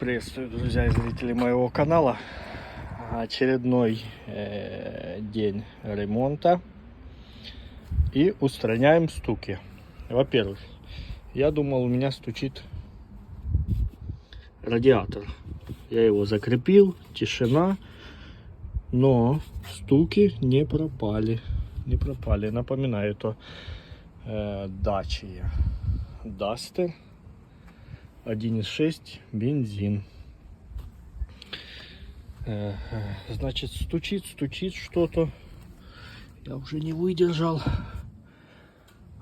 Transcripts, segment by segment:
Приветствую, друзья и зрители моего канала. Очередной день ремонта. И устраняем стуки. Во-первых, я думал, у меня стучит радиатор. Я его закрепил, тишина. Но стуки не пропали. Не пропали. Напоминаю, это Dacia Duster 1.6 бензин. Значит, стучит что-то. Я уже не выдержал.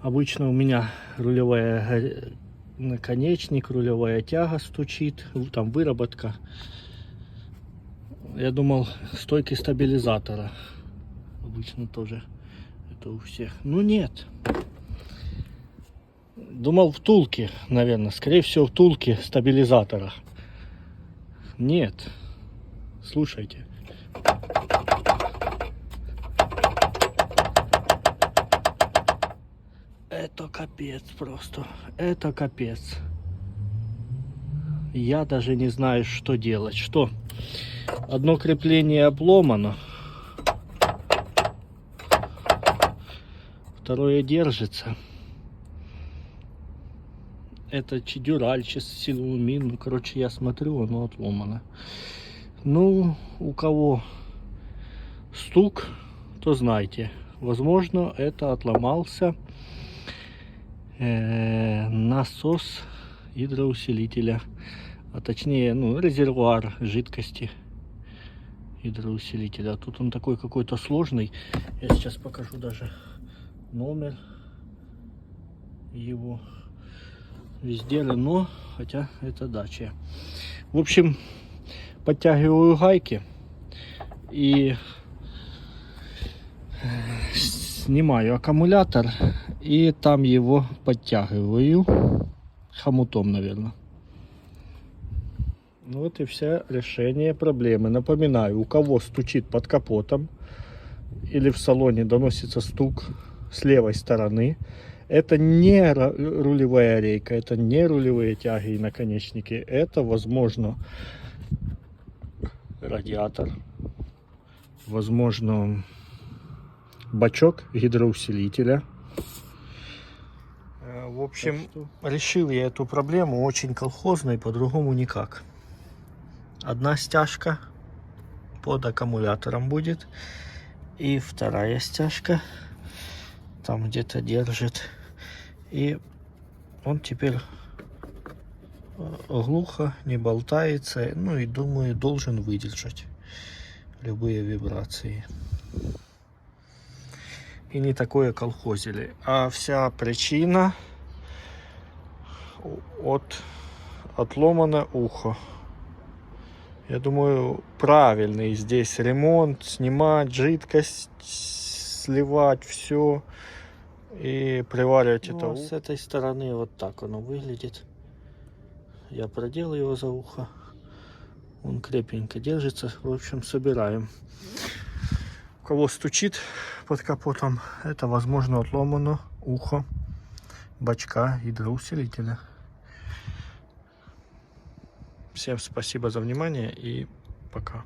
Обычно у меня рулевая наконечник, рулевая тяга стучит, там выработка. Я думал, стойки стабилизатора. Обычно тоже это у всех. Но нет. Думал, втулки, наверное. Скорее всего, втулки стабилизатора. Нет. Слушайте. Это капец просто. Это капец. Я даже не знаю, что делать. Что? Одно крепление обломано. Второе держится. Это дюраль, силумин. Ну, короче, я смотрю, оно отломано. Ну, у кого стук, то знайте. Возможно, это отломался насос гидроусилителя. А точнее, ну, резервуар жидкости гидроусилителя. Тут он такой какой-то сложный. Я сейчас покажу даже номер его. Везде Рено, хотя это Dacia. В общем, подтягиваю гайки и снимаю аккумулятор и там его подтягиваю хомутом, наверное. Вот и все решение проблемы. Напоминаю, у кого стучит под капотом или в салоне доносится стук с левой стороны, это не рулевая рейка, это не рулевые тяги и наконечники. Это, возможно, радиатор, возможно, бачок гидроусилителя. В общем, решил я эту проблему очень колхозно и по-другому никак. Одна стяжка под аккумулятором будет, и вторая стяжка там где-то держит. И он теперь глухо, не болтается. Ну и думаю, должен выдержать любые вибрации. И не такое колхозили. А вся причина от отломано ухо. Я думаю, правильный здесь ремонт. Снимать жидкость, сливать все. И приваривать это. С этой стороны вот так оно выглядит. Я продел его за ухо. Он крепенько держится. В общем, собираем. У кого стучит под капотом, это, возможно, отломано ухо бачка гидроусилителя. Всем спасибо за внимание и пока.